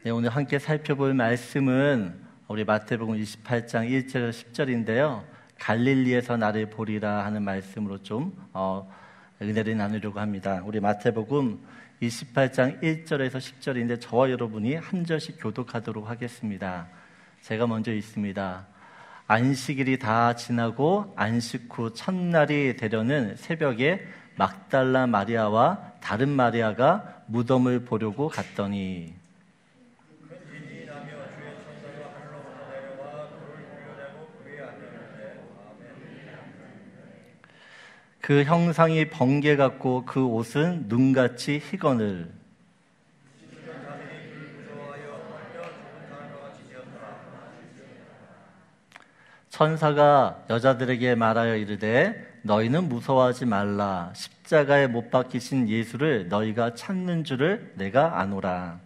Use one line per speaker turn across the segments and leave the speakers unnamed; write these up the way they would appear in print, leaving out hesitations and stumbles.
네, 오늘 함께 살펴볼 말씀은 우리 마태복음 28장 1절에서 10절인데요. 갈릴리에서 나를 보리라 하는 말씀으로 좀 은혜를 나누려고 합니다. 우리 마태복음 28장 1절에서 10절인데 저와 여러분이 한 절씩 교독하도록 하겠습니다. 제가 먼저 읽습니다. 안식일이 다 지나고 안식 후 첫날이 되려는 새벽에 막달라 마리아와 다른 마리아가 무덤을 보려고 갔더니 그 형상이 번개 같고 그 옷은 눈같이 희거늘. 천사가 여자들에게 말하여 이르되 너희는 무서워하지 말라. 십자가에 못 박히신 예수를 너희가 찾는 줄을 내가 아노라.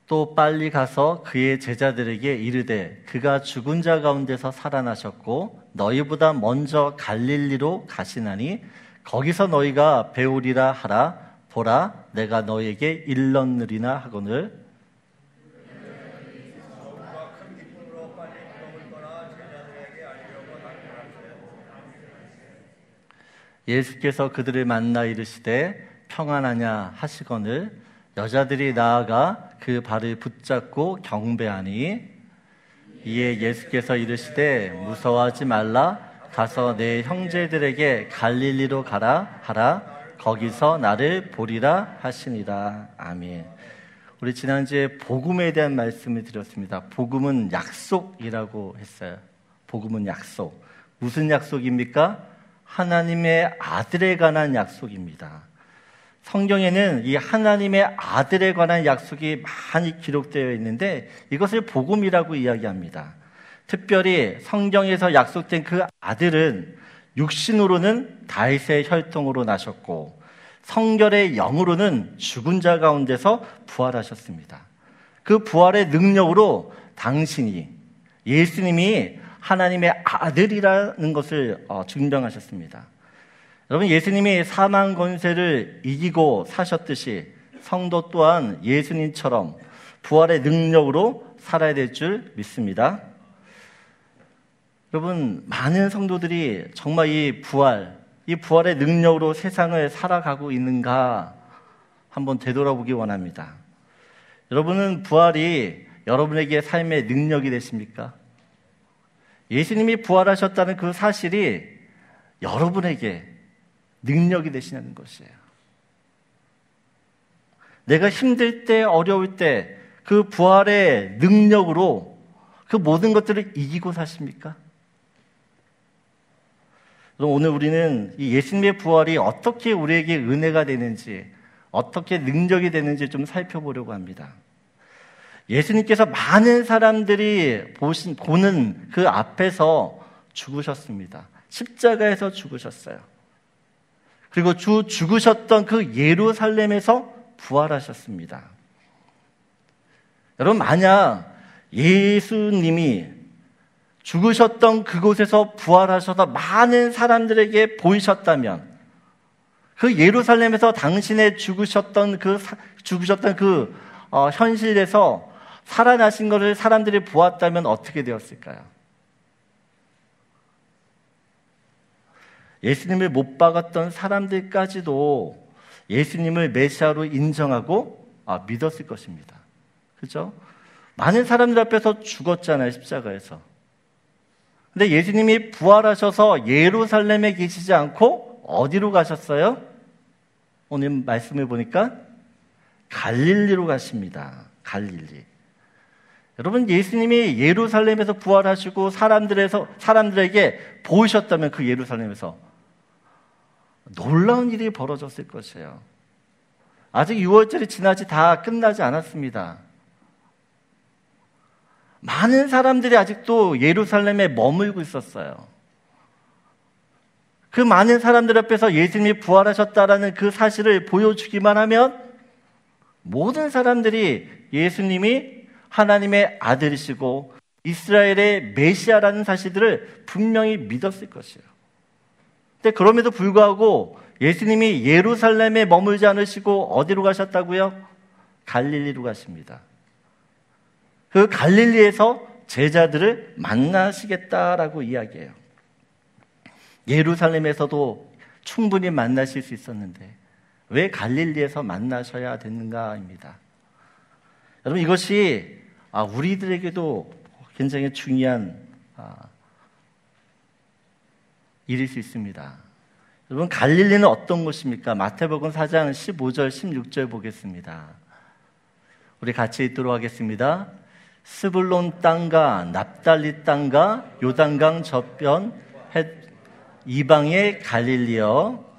또 빨리 가서 그의 제자들에게 이르되 그가 죽은 자 가운데서 살아나셨고 너희보다 먼저 갈릴리로 가시나니 거기서 너희가 배우리라 하라. 보라 내가 너희에게 일렀느리나 하거늘. 예수께서 그들을 만나 이르시되 평안하냐 하시거늘 여자들이 나아가 그 발을 붙잡고 경배하니 이에 예수께서 이르시되 무서워하지 말라. 가서 내 형제들에게 갈릴리로 가라 하라. 거기서 나를 보리라 하시니라. 아멘. 우리 지난주에 복음에 대한 말씀을 드렸습니다. 복음은 약속이라고 했어요. 복음은 약속. 무슨 약속입니까? 하나님의 아들에 관한 약속입니다. 성경에는 이 하나님의 아들에 관한 약속이 많이 기록되어 있는데 이것을 복음이라고 이야기합니다. 특별히 성경에서 약속된 그 아들은 육신으로는 다윗의 혈통으로 나셨고 성결의 영으로는 죽은 자 가운데서 부활하셨습니다. 그 부활의 능력으로 당신이 예수님이 하나님의 아들이라는 것을 증명하셨습니다. 여러분, 예수님이 사망 권세를 이기고 사셨듯이 성도 또한 예수님처럼 부활의 능력으로 살아야 될 줄 믿습니다. 여러분, 많은 성도들이 정말 이 부활의 능력으로 세상을 살아가고 있는가 한번 되돌아보기 원합니다. 여러분은 부활이 여러분에게 삶의 능력이 되십니까? 예수님이 부활하셨다는 그 사실이 여러분에게 능력이 되시냐는 것이에요. 내가 힘들 때, 어려울 때 그 부활의 능력으로 그 모든 것들을 이기고 사십니까? 그럼 오늘 우리는 이 예수님의 부활이 어떻게 우리에게 은혜가 되는지, 어떻게 능력이 되는지 좀 살펴보려고 합니다. 예수님께서 많은 사람들이 보는 그 앞에서 죽으셨습니다. 십자가에서 죽으셨어요. 그리고 주 죽으셨던 그 예루살렘에서 부활하셨습니다. 여러분, 만약 예수님이 죽으셨던 그곳에서 부활하셔서 많은 사람들에게 보이셨다면 그 예루살렘에서 당신의 죽으셨던 그 현실에서 살아나신 것을 사람들이 보았다면 어떻게 되었을까요? 예수님을 못 박았던 사람들까지도 예수님을 메시아로 인정하고 믿었을 것입니다. 그렇죠? 많은 사람들 앞에서 죽었잖아요, 십자가에서. 근데 예수님이 부활하셔서 예루살렘에 계시지 않고 어디로 가셨어요? 오늘 말씀을 보니까 갈릴리로 가십니다. 갈릴리. 여러분, 예수님이 예루살렘에서 부활하시고 사람들에게 보이셨다면 그 예루살렘에서 놀라운 일이 벌어졌을 것이에요. 아직 6월절이 지나지 다 끝나지 않았습니다. 많은 사람들이 아직도 예루살렘에 머물고 있었어요. 그 많은 사람들 앞에서 예수님이 부활하셨다라는 그 사실을 보여주기만 하면 모든 사람들이 예수님이 하나님의 아들이시고 이스라엘의 메시아라는 사실들을 분명히 믿었을 것이에요. 근데 그럼에도 불구하고 예수님이 예루살렘에 머물지 않으시고 어디로 가셨다고요? 갈릴리로 가십니다. 그 갈릴리에서 제자들을 만나시겠다라고 이야기해요. 예루살렘에서도 충분히 만나실 수 있었는데 왜 갈릴리에서 만나셔야 되는가입니다. 여러분, 이것이 우리들에게도 굉장히 중요한 일일 수 있습니다. 여러분, 갈릴리는 어떤 곳입니까? 마태복음 4장 15절 16절 보겠습니다. 우리 같이 읽도록 하겠습니다. 스불론 땅과 납달리 땅과 요단강 저편 이방의 갈릴리여,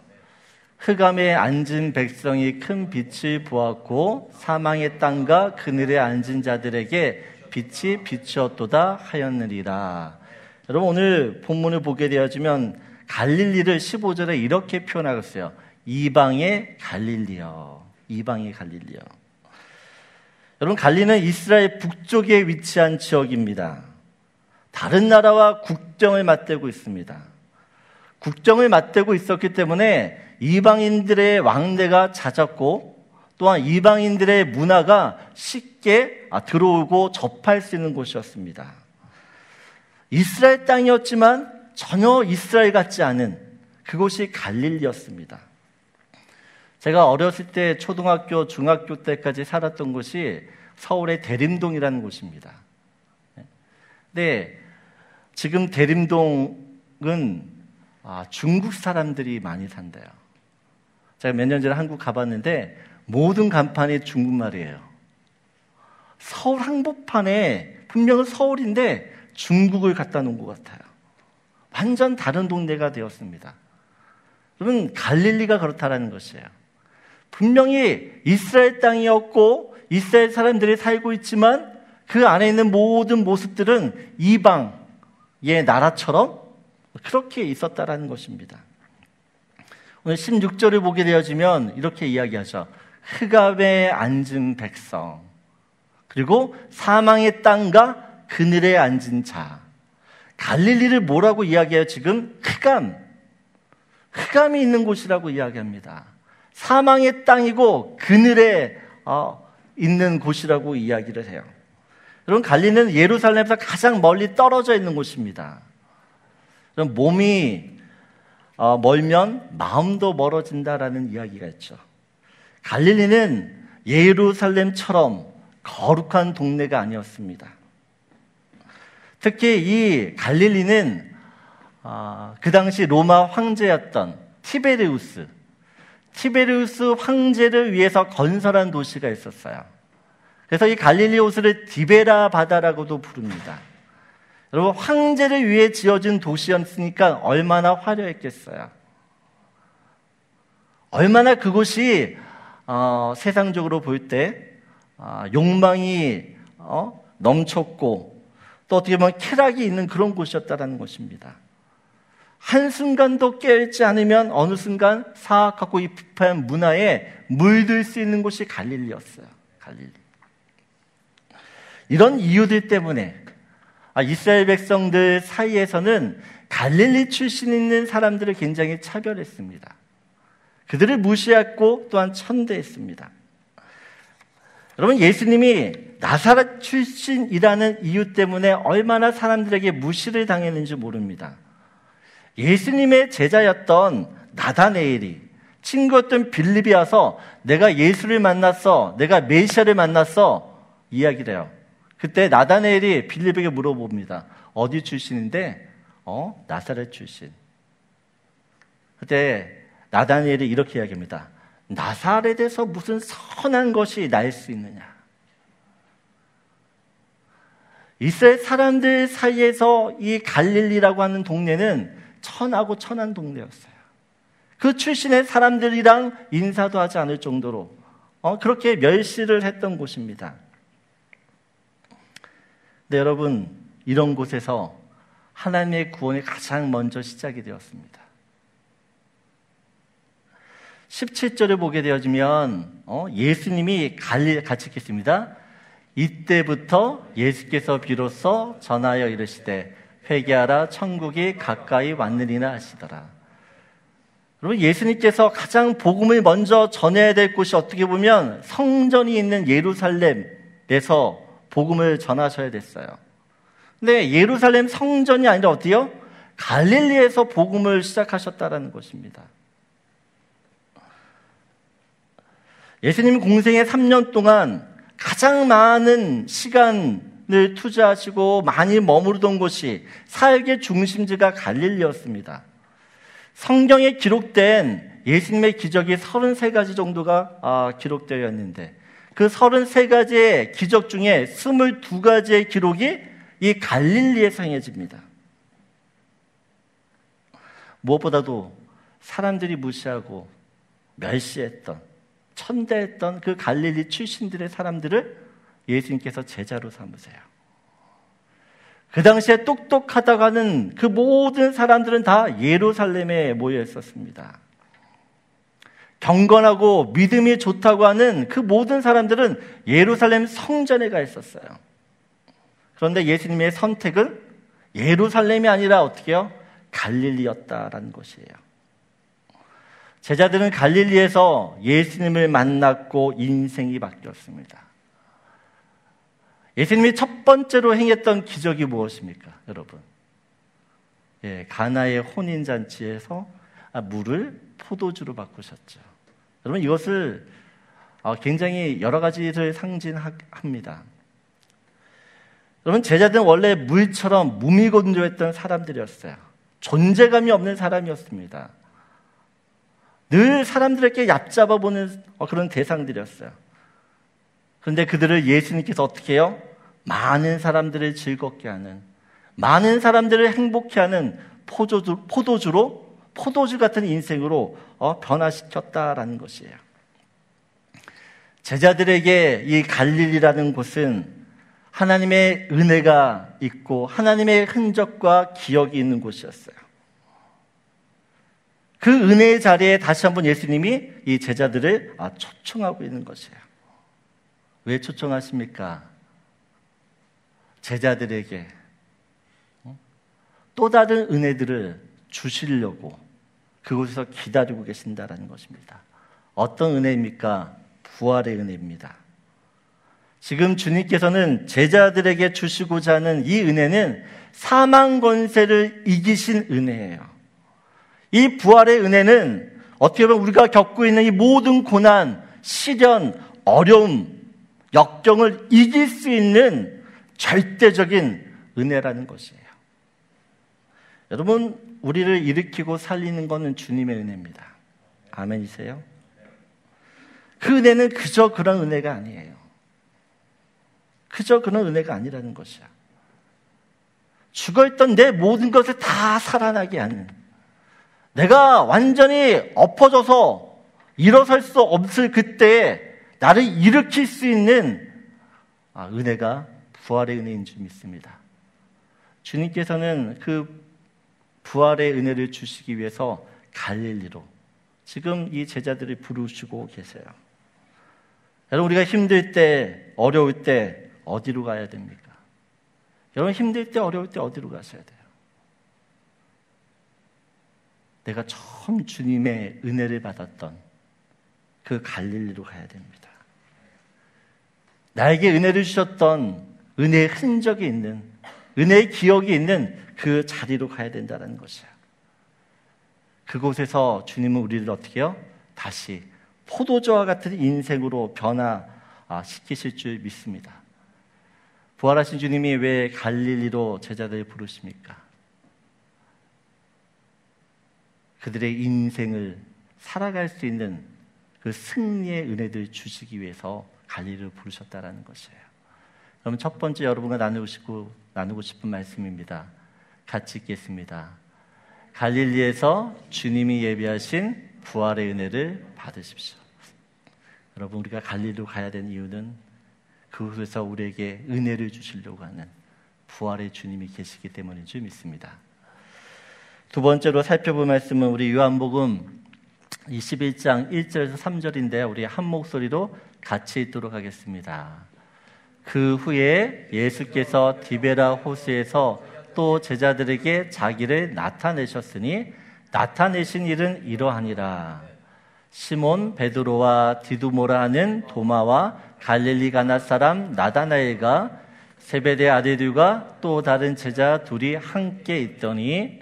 흑암에 앉은 백성이 큰 빛을 보았고 사망의 땅과 그늘에 앉은 자들에게 빛이 비추었도다 하였느니라. 여러분, 오늘 본문을 보게 되어지면 갈릴리를 15절에 이렇게 표현하고 있어요. 이방의 갈릴리여. 이방의 갈릴리여. 여러분, 갈릴리는 이스라엘 북쪽에 위치한 지역입니다. 다른 나라와 국경을 맞대고 있습니다. 국경을 맞대고 있었기 때문에 이방인들의 왕래가 잦았고 또한 이방인들의 문화가 쉽게 들어오고 접할 수 있는 곳이었습니다. 이스라엘 땅이었지만 전혀 이스라엘 같지 않은 그곳이 갈릴리였습니다. 제가 어렸을 때 초등학교, 중학교 때까지 살았던 곳이 서울의 대림동이라는 곳입니다. 네, 지금 대림동은 중국 사람들이 많이 산대요. 제가 몇 년 전에 한국 가봤는데 모든 간판이 중국말이에요. 서울 한복판에 분명히 서울인데 중국을 갖다 놓은 것 같아요. 완전 다른 동네가 되었습니다. 여러분, 갈릴리가 그렇다라는 것이에요. 분명히 이스라엘 땅이었고 이스라엘 사람들이 살고 있지만 그 안에 있는 모든 모습들은 이방의 나라처럼 그렇게 있었다라는 것입니다. 오늘 16절을 보게 되어지면 이렇게 이야기하죠. 흑암에 앉은 백성, 그리고 사망의 땅과 그늘에 앉은 자. 갈릴리를 뭐라고 이야기해요? 지금 흑암이 있는 곳이라고 이야기합니다. 사망의 땅이고 그늘에 있는 곳이라고 이야기를 해요. 여러분, 갈릴리는 예루살렘에서 가장 멀리 떨어져 있는 곳입니다. 몸이 멀면 마음도 멀어진다라는 이야기가 있죠. 갈릴리는 예루살렘처럼 거룩한 동네가 아니었습니다. 특히 이 갈릴리는 그 당시 로마 황제였던 티베리우스 황제를 위해서 건설한 도시가 있었어요. 그래서 이 갈릴리 호수를 디베라 바다라고도 부릅니다. 여러분, 황제를 위해 지어진 도시였으니까 얼마나 화려했겠어요. 얼마나 그곳이 세상적으로 볼 때 욕망이 넘쳤고 또 어떻게 보면 쾌락이 있는 그런 곳이었다는 것입니다. 한순간도 깨어있지 않으면 어느 순간 사악하고 이 부패한 문화에 물들 수 있는 곳이 갈릴리였어요. 갈릴리. 이런 이유들 때문에 이스라엘 백성들 사이에서는 갈릴리 출신 있는 사람들을 굉장히 차별했습니다. 그들을 무시했고 또한 천대했습니다. 여러분, 예수님이 나사렛 출신이라는 이유 때문에 얼마나 사람들에게 무시를 당했는지 모릅니다. 예수님의 제자였던 나다네엘이 친구였던 빌립이 와서 내가 예수를 만났어, 내가 메시아를 만났어 이야기를 해요. 그때 나다네엘이 빌립에게 물어봅니다. 어디 출신인데? 나사렛 출신. 그때 나다니엘이 이렇게 이야기합니다. 나사렛에서 무슨 선한 것이 날 수 있느냐? 이스라엘 사람들 사이에서 이 갈릴리라고 하는 동네는 천하고 천한 동네였어요. 그 출신의 사람들이랑 인사도 하지 않을 정도로 그렇게 멸시를 했던 곳입니다. 네, 여러분, 이런 곳에서 하나님의 구원이 가장 먼저 시작이 되었습니다. 17절을 보게 되어지면 예수님이 같이 읽겠습니다. 이때부터 예수께서 비로소 전하여 이르시되 회개하라 천국이 가까이 왔느니라 하시더라. 여러분, 예수님께서 가장 복음을 먼저 전해야 될 곳이 어떻게 보면 성전이 있는 예루살렘에서 복음을 전하셔야 됐어요. 근데 예루살렘 성전이 아니라 어디요? 갈릴리에서 복음을 시작하셨다는 것입니다. 예수님 공생의 3년 동안 가장 많은 시간을 투자하시고 많이 머무르던 곳이 사역의 중심지가 갈릴리였습니다. 성경에 기록된 예수님의 기적이 33가지 정도가 기록되어 있는데 그 33가지의 기적 중에 22가지의 기록이 이 갈릴리에서 행해집니다. 무엇보다도 사람들이 무시하고 멸시했던, 천대했던 그 갈릴리 출신들의 사람들을 예수님께서 제자로 삼으세요. 그 당시에 똑똑하다고 하는 그 모든 사람들은 다 예루살렘에 모여 있었습니다. 경건하고 믿음이 좋다고 하는 그 모든 사람들은 예루살렘 성전에 가 있었어요. 그런데 예수님의 선택은 예루살렘이 아니라 어떻게요? 갈릴리였다라는 것이에요. 제자들은 갈릴리에서 예수님을 만났고 인생이 바뀌었습니다. 예수님이 첫 번째로 행했던 기적이 무엇입니까, 여러분? 가나의 혼인잔치에서 물을 포도주로 바꾸셨죠. 여러분, 이것을 굉장히 여러 가지를 상징합니다. 여러분, 제자들은 원래 물처럼 무미건조했던 사람들이었어요. 존재감이 없는 사람이었습니다. 늘 사람들에게 얕잡아 보는 그런 대상들이었어요. 그런데 그들을 예수님께서 어떻게 해요? 많은 사람들을 즐겁게 하는, 많은 사람들을 행복해 하는 포도주 같은 인생으로 변화시켰다라는 것이에요. 제자들에게 이 갈릴리라는 곳은 하나님의 은혜가 있고 하나님의 흔적과 기억이 있는 곳이었어요. 그 은혜의 자리에 다시 한번 예수님이 이 제자들을 초청하고 있는 것이에요. 왜 초청하십니까? 제자들에게 또 다른 은혜들을 주시려고 그곳에서 기다리고 계신다는 것입니다. 어떤 은혜입니까? 부활의 은혜입니다. 지금 주님께서는 제자들에게 주시고자 하는 이 은혜는 사망 권세를 이기신 은혜예요. 이 부활의 은혜는 어떻게 보면 우리가 겪고 있는 이 모든 고난, 시련, 어려움, 역경을 이길 수 있는 절대적인 은혜라는 것이에요. 여러분, 우리를 일으키고 살리는 것은 주님의 은혜입니다. 아멘이세요? 그 은혜는 그저 그런 은혜가 아니에요. 그저 그런 은혜가 아니라는 것이야. 죽어있던 내 모든 것을 다 살아나게 하는, 내가 완전히 엎어져서 일어설 수 없을 그때에 나를 일으킬 수 있는 은혜가 부활의 은혜인 줄 믿습니다. 주님께서는 그 부활의 은혜를 주시기 위해서 갈릴리로 지금 이 제자들을 부르시고 계세요. 여러분, 우리가 힘들 때, 어려울 때 어디로 가야 됩니까? 여러분, 힘들 때, 어려울 때 어디로 가셔야 돼요? 내가 처음 주님의 은혜를 받았던 그 갈릴리로 가야 됩니다. 나에게 은혜를 주셨던 은혜의 흔적이 있는, 은혜의 기억이 있는 그 자리로 가야 된다는 것이야. 그곳에서 주님은 우리를 어떻게 해요? 다시 포도주와 같은 인생으로 변화시키실 줄 믿습니다. 부활하신 주님이 왜 갈릴리로 제자들을 부르십니까? 그들의 인생을 살아갈 수 있는 그 승리의 은혜를 주시기 위해서 갈릴리로 부르셨다는 것이에요. 그럼 첫 번째 여러분과 나누고 싶은 말씀입니다. 같이 읽겠습니다. 갈릴리에서 주님이 예비하신 부활의 은혜를 받으십시오. 여러분, 우리가 갈릴리로 가야 되는 이유는 그곳에서 우리에게 은혜를 주시려고 하는 부활의 주님이 계시기 때문인 줄 믿습니다. 두 번째로 살펴볼 말씀은 우리 요한복음 21장 1절에서 3절인데 우리 한 목소리로 같이 읽도록 하겠습니다. 그 후에 예수께서 디베라 호수에서 또 제자들에게 자기를 나타내셨으니 나타내신 일은 이러하니라. 시몬 베드로와 디두모라 하는 도마와 갈릴리 가나 사람 나다나엘과 세베대 아들들과 또 다른 제자 둘이 함께 있더니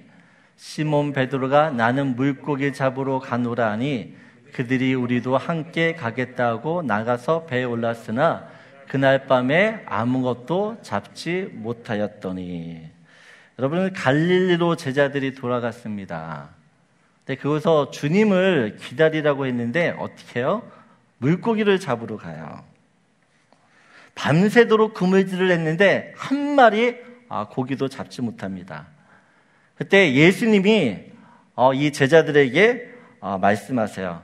시몬 베드로가 나는 물고기 잡으러 가노라 하니 그들이 우리도 함께 가겠다고 나가서 배에 올랐으나 그날 밤에 아무것도 잡지 못하였더니. 여러분, 갈릴리로 제자들이 돌아갔습니다. 근데 그곳서 주님을 기다리라고 했는데 어떻게 해요? 물고기를 잡으러 가요. 밤새도록 그물질을 했는데 한 마리 고기도 잡지 못합니다. 그때 예수님이 이 제자들에게 말씀하세요.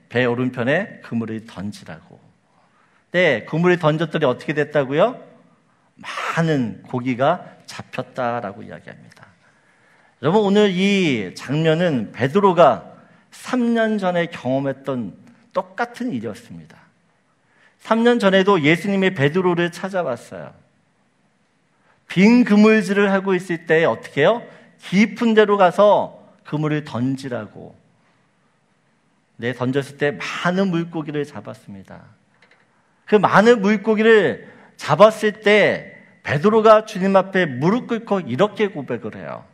배 오른편에 그물을 던지라고. 네, 그물을 던졌더니 어떻게 됐다고요? 많은 고기가 잡혔다라고 이야기합니다. 여러분, 오늘 이 장면은 베드로가 3년 전에 경험했던 똑같은 일이었습니다. 3년 전에도 예수님이 베드로를 찾아왔어요. 빈 그물질을 하고 있을 때 어떻게 해요? 깊은 데로 가서 그물을 던지라고. 던졌을 때 많은 물고기를 잡았습니다. 그 많은 물고기를 잡았을 때 베드로가 주님 앞에 무릎 꿇고 이렇게 고백을 해요.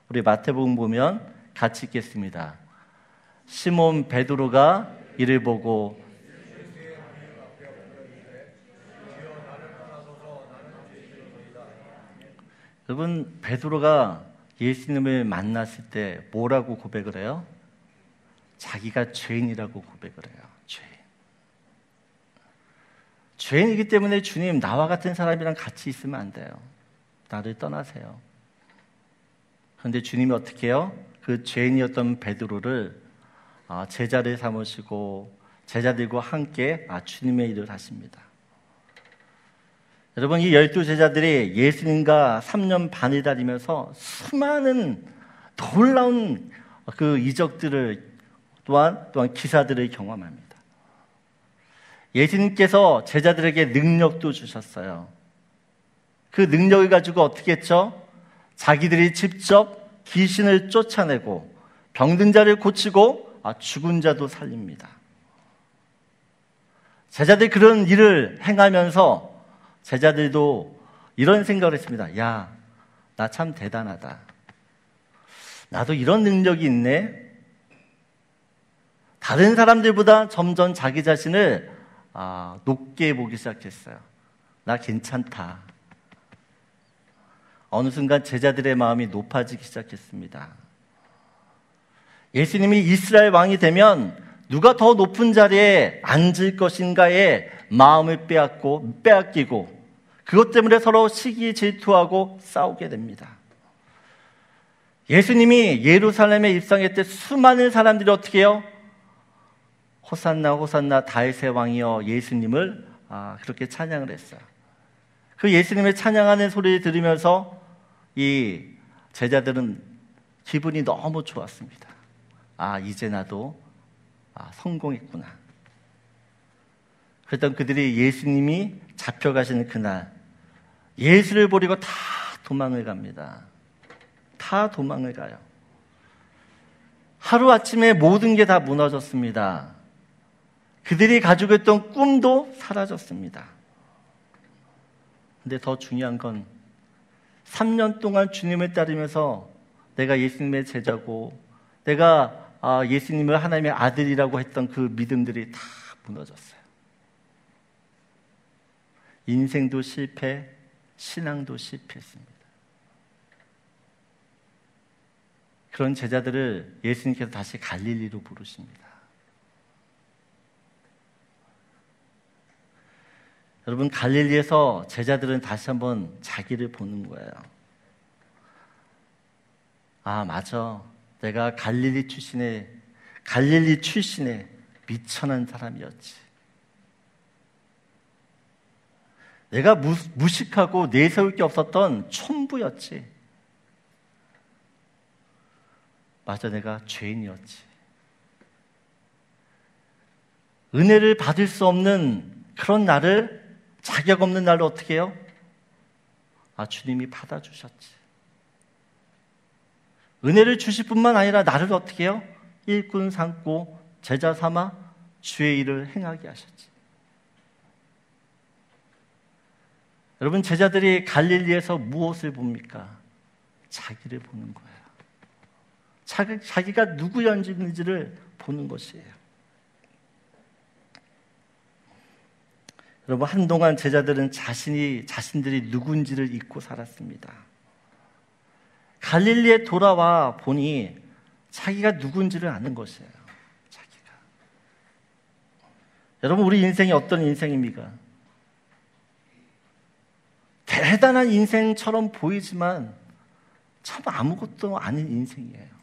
우리 마태복음 보면 같이 읽겠습니다. 시몬 베드로가 이를 보고 여러분, 베드로가 예수님을 만났을 때 뭐라고 고백을 해요? 자기가 죄인이라고 고백을 해요. 죄인이기 때문에 주님, 나와 같은 사람이랑 같이 있으면 안 돼요. 나를 떠나세요. 그런데 주님이 어떻게 해요? 그 죄인이었던 베드로를 제자를 삼으시고 제자들과 함께 주님의 일을 하십니다. 여러분, 이 12제자들이 예수님과 3년 반을 다니면서 수많은 놀라운 그 이적들을 또한 기사들을 경험합니다. 예수님께서 제자들에게 능력도 주셨어요. 그 능력을 가지고 어떻게 했죠? 자기들이 직접 귀신을 쫓아내고 병든 자를 고치고 죽은 자도 살립니다. 제자들이 그런 일을 행하면서 제자들도 이런 생각을 했습니다. 야, 나 참 대단하다. 나도 이런 능력이 있네. 다른 사람들보다 점점 자기 자신을 높게 보기 시작했어요. 나 괜찮다. 어느 순간 제자들의 마음이 높아지기 시작했습니다. 예수님이 이스라엘 왕이 되면 누가 더 높은 자리에 앉을 것인가에 마음을 빼앗기고 그것 때문에 서로 시기 질투하고 싸우게 됩니다. 예수님이 예루살렘에 입성할 때 수많은 사람들이 어떻게 해요? 호산나 호산나 다윗의 왕이여 예수님을 그렇게 찬양을 했어요. 그 예수님의 찬양하는 소리를 들으면서 이 제자들은 기분이 너무 좋았습니다. 이제 나도 성공했구나. 그랬던 그들이 예수님이 잡혀가시는 그날 예수를 버리고 다 도망을 갑니다. 다 도망을 가요. 하루아침에 모든 게 다 무너졌습니다. 그들이 가지고 있던 꿈도 사라졌습니다. 근데 더 중요한 건 3년 동안 주님을 따르면서 내가 예수님의 제자고 내가 예수님을 하나님의 아들이라고 했던 그 믿음들이 다 무너졌어요. 인생도 실패, 신앙도 실패했습니다. 그런 제자들을 예수님께서 다시 갈릴리로 부르십니다. 여러분, 갈릴리에서 제자들은 다시 한번 자기를 보는 거예요. 맞아. 내가 갈릴리 출신의 미천한 사람이었지. 내가 무식하고 내세울 게 없었던 촌부였지. 맞아, 내가 죄인이었지. 은혜를 받을 수 없는 그런 나를, 자격 없는 나를 어떻게 해요? 주님이 받아주셨지. 은혜를 주실 뿐만 아니라 나를 어떻게 해요? 일꾼 삼고 제자 삼아 주의 일을 행하게 하셨지. 여러분, 제자들이 갈릴리에서 무엇을 봅니까? 자기를 보는 거예요. 자기가 누구였는지를 보는 것이에요. 여러분, 한동안 제자들은 자신들이 누군지를 잊고 살았습니다. 갈릴리에 돌아와 보니 자기가 누군지를 아는 것이에요. 자기가. 여러분, 우리 인생이 어떤 인생입니까? 대단한 인생처럼 보이지만 참 아무것도 아닌 인생이에요.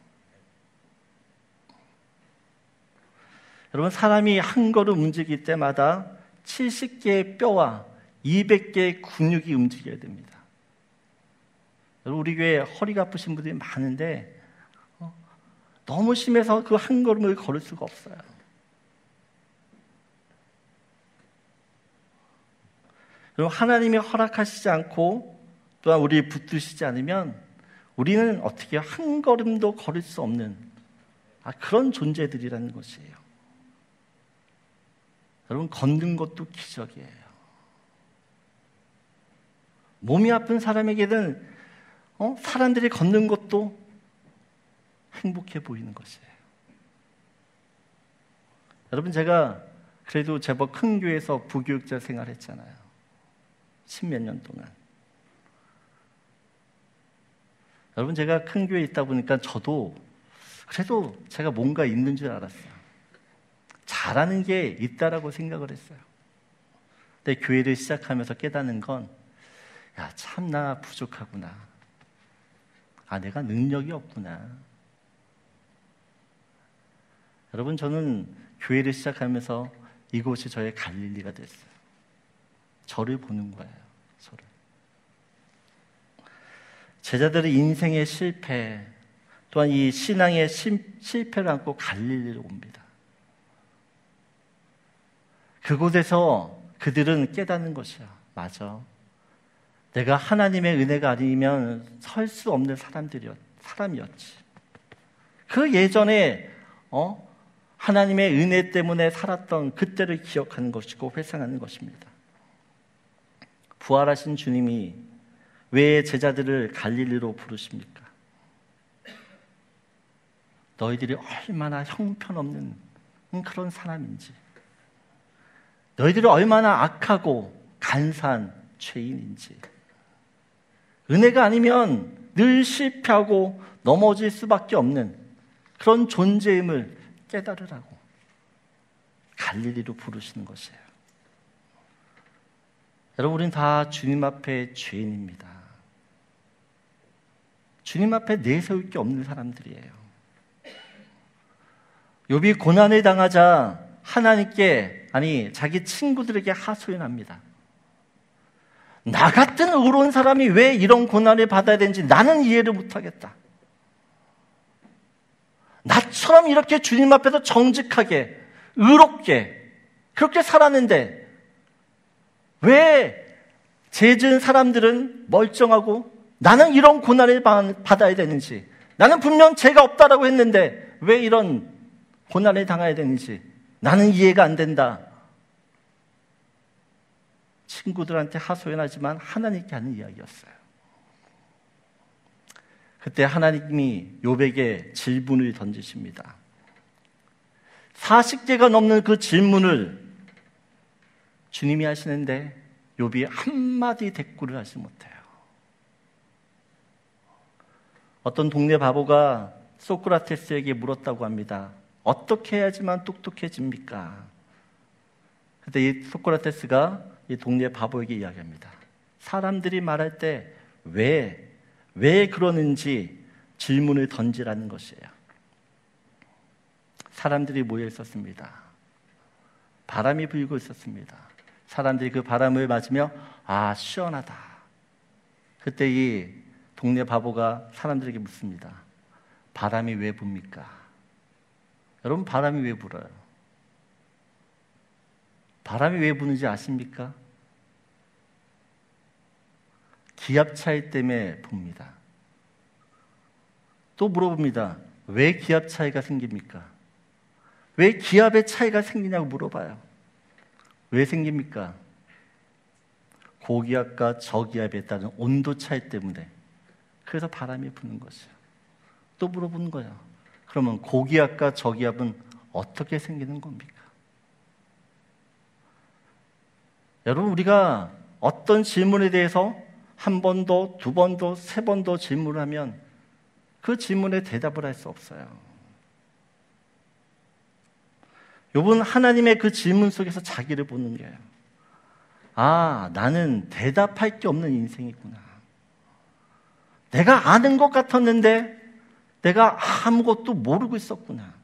여러분, 사람이 한 걸음 움직일 때마다 70개의 뼈와 200개의 근육이 움직여야 됩니다. 여러분, 우리 교회에 허리가 아프신 분들이 많은데 너무 심해서 그 한 걸음을 걸을 수가 없어요. 여러분, 하나님이 허락하시지 않고 또한 우리 붙드시지 않으면 우리는 어떻게 한 걸음도 걸을 수 없는 그런 존재들이라는 것이에요. 여러분, 걷는 것도 기적이에요. 몸이 아픈 사람에게는 사람들이 걷는 것도 행복해 보이는 것이에요. 여러분, 제가 그래도 제법 큰 교회에서 부교육자 생활했잖아요. 10몇 년 동안. 여러분, 제가 큰 교회에 있다 보니까 저도 그래도 제가 뭔가 있는 줄 알았어요. 잘하는 게 있다라고 생각을 했어요. 근데 교회를 시작하면서 깨닫는 건 참 나 부족하구나. 내가 능력이 없구나. 여러분, 저는 교회를 시작하면서 이곳이 저의 갈릴리가 됐어요. 저를 보는 거예요. 저를. 제자들의 인생의 실패, 또한 이 신앙의 실패를 안고 갈릴리로 옵니다. 그곳에서 그들은 깨닫는 것이야. 맞아. 내가 하나님의 은혜가 아니면 설 수 없는 사람이었지. 그 예전에 하나님의 은혜 때문에 살았던 그때를 기억하는 것이고 회상하는 것입니다. 부활하신 주님이 왜 제자들을 갈릴리로 부르십니까? 너희들이 얼마나 형편없는 그런 사람인지, 너희들이 얼마나 악하고 간사한 죄인인지, 은혜가 아니면 늘 실패하고 넘어질 수밖에 없는 그런 존재임을 깨달으라고 갈릴리로 부르시는 것이에요. 여러분, 우린 다 주님 앞에 죄인입니다. 주님 앞에 내세울 게 없는 사람들이에요. 욥이 고난을 당하자 하나님께, 자기 친구들에게 하소연합니다. 나 같은 의로운 사람이 왜 이런 고난을 받아야 되는지 나는 이해를 못하겠다. 나처럼 이렇게 주님 앞에서 정직하게, 의롭게 그렇게 살았는데 왜 죄 지은 사람들은 멀쩡하고 나는 이런 고난을 받아야 되는지, 나는 분명 죄가 없다라고 했는데 왜 이런 고난을 당해야 되는지 나는 이해가 안 된다. 친구들한테 하소연하지만 하나님께 하는 이야기였어요. 그때 하나님이 욥에게 질문을 던지십니다. 40개가 넘는 그 질문을 주님이 하시는데 욥이 한마디 대꾸를 하지 못해요. 어떤 동네 바보가 소크라테스에게 물었다고 합니다. 어떻게 해야지만 똑똑해집니까? 그때 이 소크라테스가 이 동네 바보에게 이야기합니다. 사람들이 말할 때 왜 그러는지 질문을 던지라는 것이에요. 사람들이 모여 있었습니다. 바람이 불고 있었습니다. 사람들이 그 바람을 맞으며 시원하다. 그때 이 동네 바보가 사람들에게 묻습니다. 바람이 왜 붑니까? 여러분, 바람이 왜 불어요? 바람이 왜 부는지 아십니까? 기압 차이 때문에 붑니다. 또 물어봅니다. 왜 기압 차이가 생깁니까? 왜 기압의 차이가 생기냐고 물어봐요. 왜 생깁니까? 고기압과 저기압에 따른 온도 차이 때문에. 그래서 바람이 부는 것이에요. 또 물어보는 거예요. 그러면 고기압과 저기압은 어떻게 생기는 겁니까? 여러분, 우리가 어떤 질문에 대해서 한 번도, 두 번도, 세 번도 질문을 하면 그 질문에 대답을 할 수 없어요. 욥은 하나님의 그 질문 속에서 자기를 보는 거예요. 아, 나는 대답할 게 없는 인생이구나. 내가 아는 것 같았는데 내가 아무것도 모르고 있었구나.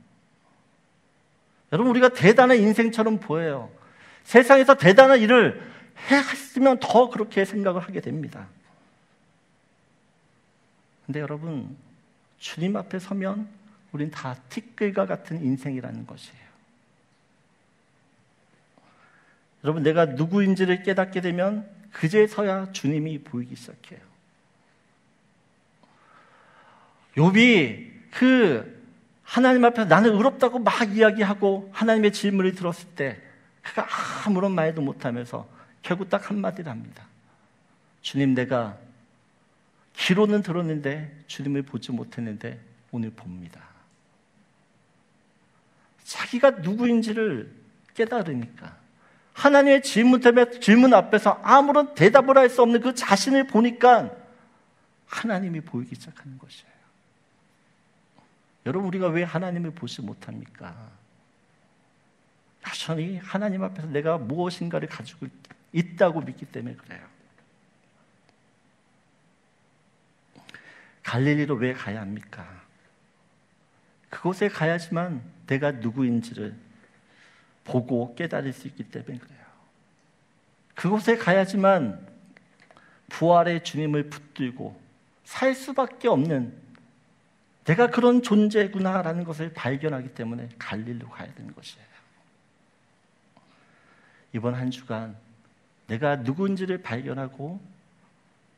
여러분, 우리가 대단한 인생처럼 보여요. 세상에서 대단한 일을 했으면 더 그렇게 생각을 하게 됩니다. 근데 여러분, 주님 앞에 서면 우린 다 티끌과 같은 인생이라는 것이에요. 여러분, 내가 누구인지를 깨닫게 되면 그제서야 주님이 보이기 시작해요. 욥이 그 하나님 앞에서 나는 의롭다고 막 이야기하고 하나님의 질문을 들었을 때 그가 아무런 말도 못하면서 결국 딱 한마디를 합니다. 주님, 내가 귀로는 들었는데 주님을 보지 못했는데 오늘 봅니다. 자기가 누구인지를 깨달으니까 하나님의 질문 때문에 질문 앞에서 아무런 대답을 할 수 없는 그 자신을 보니까 하나님이 보이기 시작하는 것이에요. 여러분, 우리가 왜 하나님을 보지 못합니까? 여전히 하나님 앞에서 내가 무엇인가를 가지고 있다고 믿기 때문에 그래요. 갈릴리로 왜 가야 합니까? 그곳에 가야지만 내가 누구인지를 보고 깨달을 수 있기 때문에 그래요. 그곳에 가야지만 부활의 주님을 붙들고 살 수밖에 없는 내가 그런 존재구나라는 것을 발견하기 때문에 갈릴리로 가야 되는 것이에요. 이번 한 주간 내가 누구인지를 발견하고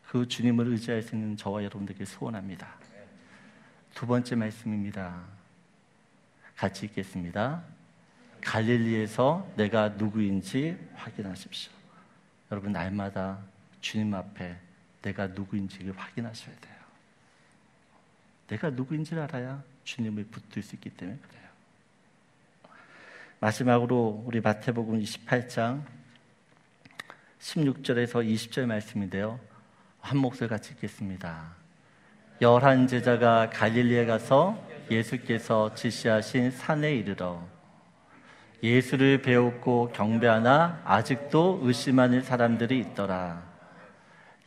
그 주님을 의지할 수 있는 저와 여러분들에게 소원합니다. 두 번째 말씀입니다. 같이 읽겠습니다. 갈릴리에서 내가 누구인지 확인하십시오. 여러분, 날마다 주님 앞에 내가 누구인지를 확인하셔야 돼요. 내가 누구인지를 알아야 주님을 붙들 수 있기 때문에 그래요. 마지막으로 우리 마태복음 28장 16절에서 20절 말씀인데요. 한 목소리 같이 읽겠습니다. 11 제자가 갈릴리에 가서 예수께서 지시하신 산에 이르러 예수를 배웠고 경배하나 아직도 의심하는 사람들이 있더라.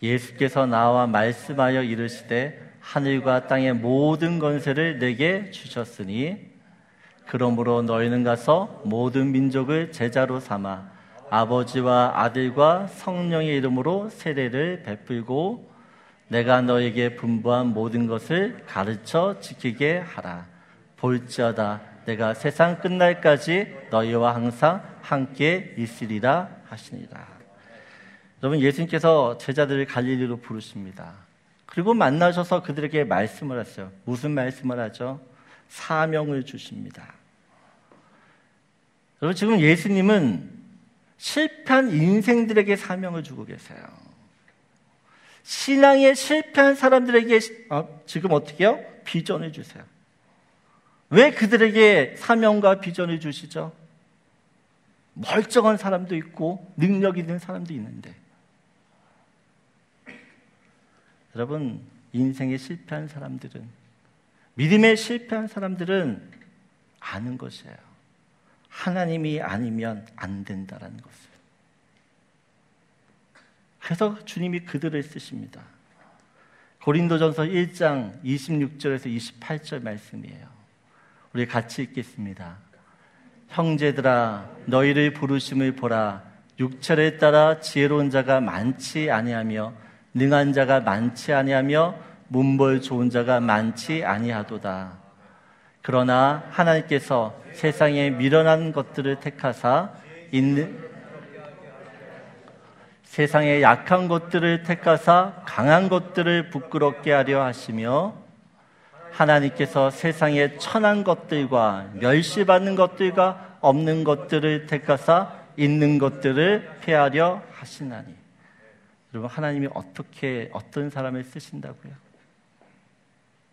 예수께서 나와 말씀하여 이르시되 하늘과 땅의 모든 권세를 내게 주셨으니 그러므로 너희는 가서 모든 민족을 제자로 삼아 아버지와 아들과 성령의 이름으로 세례를 베풀고 내가 너에게 분부한 모든 것을 가르쳐 지키게 하라. 볼지어다 내가 세상 끝날까지 너희와 항상 함께 있으리라 하시니라. 여러분, 예수님께서 제자들을 갈릴리로 부르십니다. 그리고 만나셔서 그들에게 말씀을 하세요. 무슨 말씀을 하죠? 사명을 주십니다. 여러분, 지금 예수님은 실패한 인생들에게 사명을 주고 계세요. 신앙에 실패한 사람들에게 지금 어떻게 해요? 비전을 주세요. 왜 그들에게 사명과 비전을 주시죠? 멀쩡한 사람도 있고 능력 있는 사람도 있는데, 여러분, 인생에 실패한 사람들은, 믿음에 실패한 사람들은 아는 것이에요. 하나님이 아니면 안 된다라는 것을. 그래서 주님이 그들을 쓰십니다. 고린도전서 1장 26절에서 28절 말씀이에요. 우리 같이 읽겠습니다. 형제들아, 너희를 부르심을 보라. 육체를 따라 지혜로운 자가 많지 아니하며 능한 자가 많지 아니하며 문벌 좋은 자가 많지 아니하도다. 그러나 하나님께서 세상에 미련한 것들을 택하사 있는 세상의 약한 것들을 택하사 강한 것들을 부끄럽게 하려 하시며 하나님께서 세상의 천한 것들과 멸시받는 것들과 없는 것들을 택하사 있는 것들을 폐하려 하시나니. 여러분, 하나님이 어떤 사람을 쓰신다고요?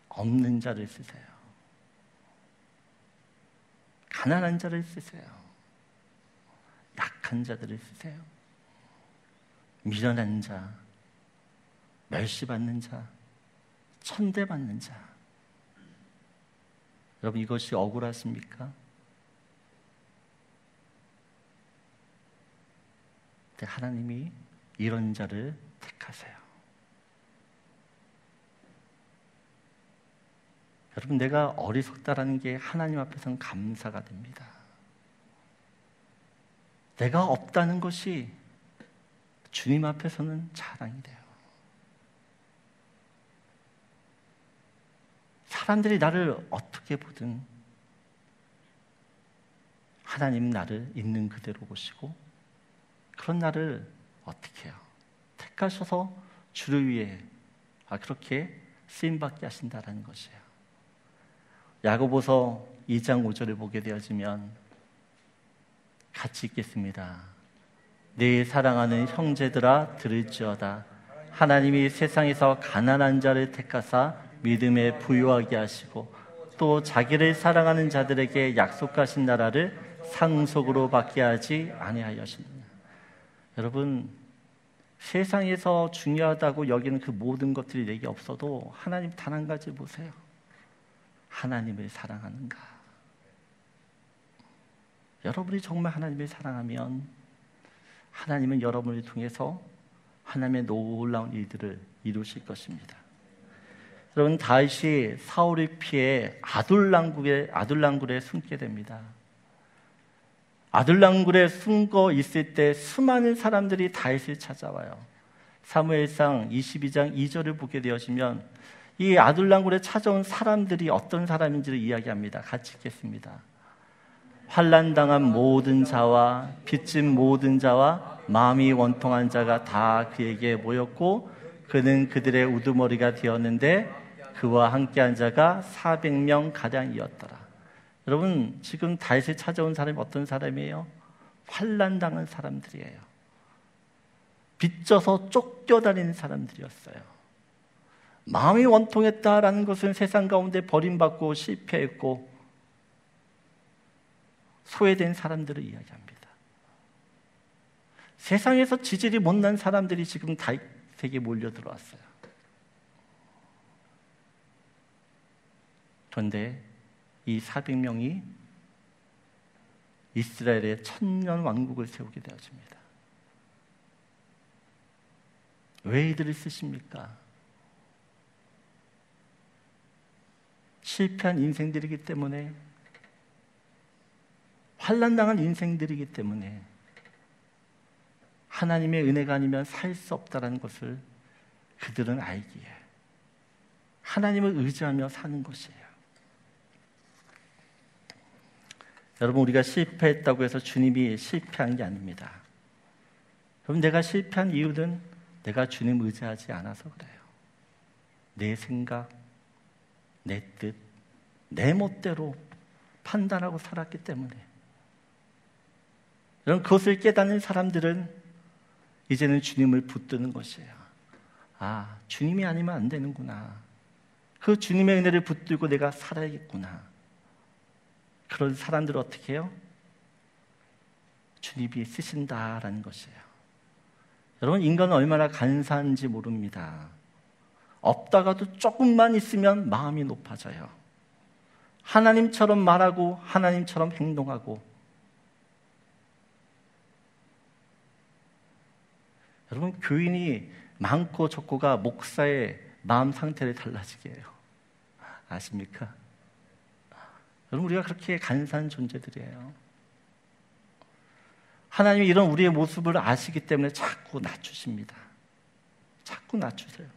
없는 자를 쓰세요. 가난한 자를 쓰세요. 약한 자들을 쓰세요. 미련한 자, 멸시받는 자, 천대받는 자. 여러분, 이것이 억울하십니까? 근데 하나님이 이런 자를 택하세요. 여러분, 내가 어리석다라는 게 하나님 앞에서는 감사가 됩니다. 내가 없다는 것이 주님 앞에서는 자랑이 돼요. 사람들이 나를 어떻게 보든 하나님 나를 있는 그대로 보시고 그런 나를 어떻게 해요? 택하셔서 주를 위해 그렇게 쓰임받게 하신다라는 것이에요. 야고보서 2장 5절을 보게 되어지면 같이 읽겠습니다. 내 사랑하는 형제들아 들을지어다. 하나님이 세상에서 가난한 자를 택하사 믿음에 부유하게 하시고 또 자기를 사랑하는 자들에게 약속하신 나라를 상속으로 받게 하지 아니하였느냐. 여러분, 세상에서 중요하다고 여기는 그 모든 것들이 내게 없어도 하나님 단 한 가지 보세요. 하나님을 사랑하는가? 여러분이 정말 하나님을 사랑하면 하나님은 여러분을 통해서 하나님의 놀라운 일들을 이루실 것입니다. 여러분, 다윗이 사울을 피해 아둘람굴에 숨게 됩니다. 아둘람굴에 숨고 있을 때 수많은 사람들이 다윗을 찾아와요. 사무엘상 22장 2절을 보게 되어지면 이 아둘람굴에 찾아온 사람들이 어떤 사람인지를 이야기합니다. 같이 읽겠습니다. 환난당한 모든 자와 빚진 모든 자와 마음이 원통한 자가 다 그에게 모였고 그는 그들의 우두머리가 되었는데 그와 함께한 자가 400명 가량이었더라. 여러분, 지금 다윗을 찾아온 사람이 어떤 사람이에요? 환난당한 사람들이에요. 빚져서 쫓겨다니는 사람들이었어요. 마음이 원통했다라는 것은 세상 가운데 버림받고 실패했고 소외된 사람들을 이야기합니다. 세상에서 지질이 못난 사람들이 지금 다윗에게 몰려들어왔어요. 그런데 이 400명이 이스라엘의 천년 왕국을 세우게 되어집니다. 왜 이들을 쓰십니까? 실패한 인생들이기 때문에, 환난당한 인생들이기 때문에 하나님의 은혜가 아니면 살 수 없다는 것을 그들은 알기에 하나님을 의지하며 사는 것이에요. 여러분, 우리가 실패했다고 해서 주님이 실패한 게 아닙니다. 그럼 내가 실패한 이유는 내가 주님 의지하지 않아서 그래요. 내 생각, 내 뜻, 내 멋대로 판단하고 살았기 때문에. 여러분, 그것을 깨닫는 사람들은 이제는 주님을 붙드는 것이에요. 아, 주님이 아니면 안 되는구나. 그 주님의 은혜를 붙들고 내가 살아야겠구나. 그런 사람들은 어떻게 해요? 주님이 쓰신다라는 것이에요. 여러분, 인간은 얼마나 간사한지 모릅니다. 없다가도 조금만 있으면 마음이 높아져요. 하나님처럼 말하고 하나님처럼 행동하고. 여러분, 교인이 많고 적고가 목사의 마음 상태를 달라지게 해요. 아십니까? 여러분, 우리가 그렇게 간사한 존재들이에요. 하나님이 이런 우리의 모습을 아시기 때문에 자꾸 낮추십니다. 자꾸 낮추세요.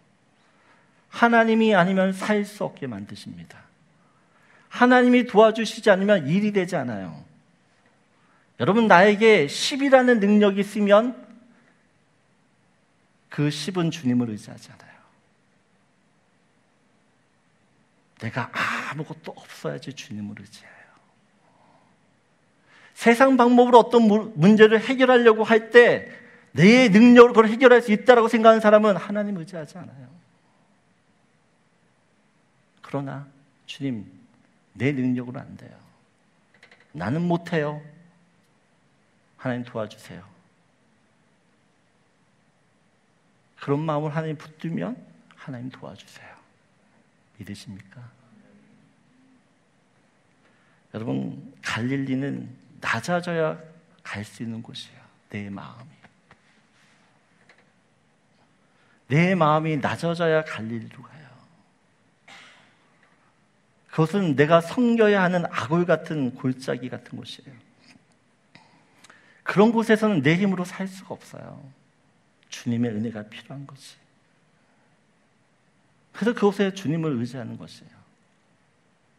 하나님이 아니면 살 수 없게 만드십니다. 하나님이 도와주시지 않으면 일이 되지 않아요. 여러분, 나에게 10이라는 능력이 있으면 그 10은 주님을 의지하지 않아요. 내가 아무것도 없어야지 주님을 의지해요. 세상 방법으로 어떤 문제를 해결하려고 할 때 내 능력으로 그걸 해결할 수 있다고 생각하는 사람은 하나님 의지하지 않아요. 그러나 주님, 내 능력으로 안 돼요. 나는 못해요. 하나님 도와주세요. 그런 마음을 하나님 붙들면 하나님 도와주세요. 믿으십니까? 여러분, 갈릴리는 낮아져야 갈 수 있는 곳이에요. 내 마음이. 내 마음이 낮아져야 갈릴리로 가요. 그것은 내가 섬겨야 하는 아골 같은 골짜기 같은 곳이에요. 그런 곳에서는 내 힘으로 살 수가 없어요. 주님의 은혜가 필요한 거지. 그래서 그곳에 주님을 의지하는 것이에요.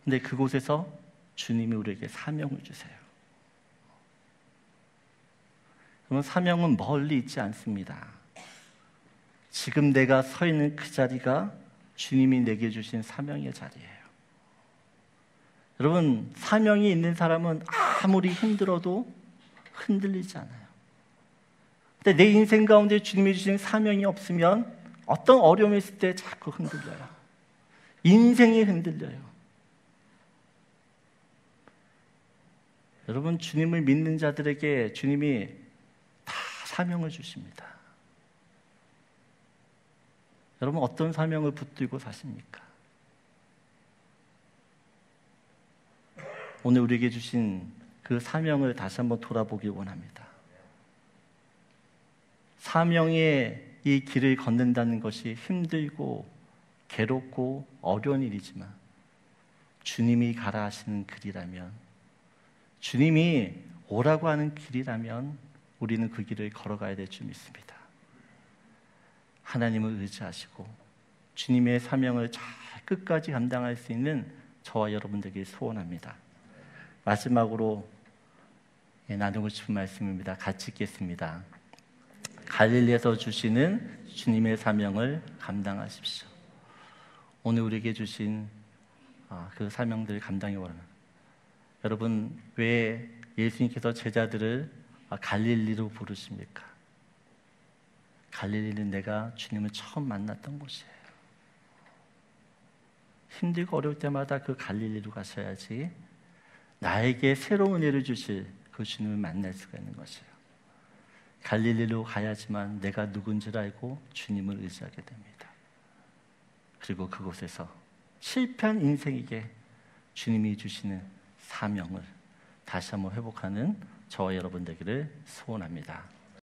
근데 그곳에서 주님이 우리에게 사명을 주세요. 그러면 사명은 멀리 있지 않습니다. 지금 내가 서 있는 그 자리가 주님이 내게 주신 사명의 자리예요. 여러분, 사명이 있는 사람은 아무리 힘들어도 흔들리지 않아요. 근데 내 인생 가운데 주님이 주신 사명이 없으면 어떤 어려움이 있을 때 자꾸 흔들려요. 인생이 흔들려요. 여러분, 주님을 믿는 자들에게 주님이 다 사명을 주십니다. 여러분, 어떤 사명을 붙들고 사십니까? 오늘 우리에게 주신 그 사명을 다시 한번 돌아보길 원합니다. 사명의 이 길을 걷는다는 것이 힘들고 괴롭고 어려운 일이지만 주님이 가라 하시는 길이라면, 주님이 오라고 하는 길이라면 우리는 그 길을 걸어가야 될 줄 믿습니다. 하나님을 의지하시고 주님의 사명을 잘 끝까지 감당할 수 있는 저와 여러분들에게 소원합니다. 마지막으로 나누고 싶은 말씀입니다. 같이 읽겠습니다. 갈릴리에서 주시는 주님의 사명을 감당하십시오. 오늘 우리에게 주신 그 사명들을 감당해 원하는, 여러분, 왜 예수님께서 제자들을 갈릴리로 부르십니까? 갈릴리는 내가 주님을 처음 만났던 곳이에요. 힘들고 어려울 때마다 그 갈릴리로 가셔야지 나에게 새로운 은혜를 주실 그 주님을 만날 수가 있는 것이에요. 갈릴리로 가야지만 내가 누군지를 알고 주님을 의지하게 됩니다. 그리고 그곳에서 실패한 인생에게 주님이 주시는 사명을 다시 한번 회복하는 저와 여러분 되기를 소원합니다.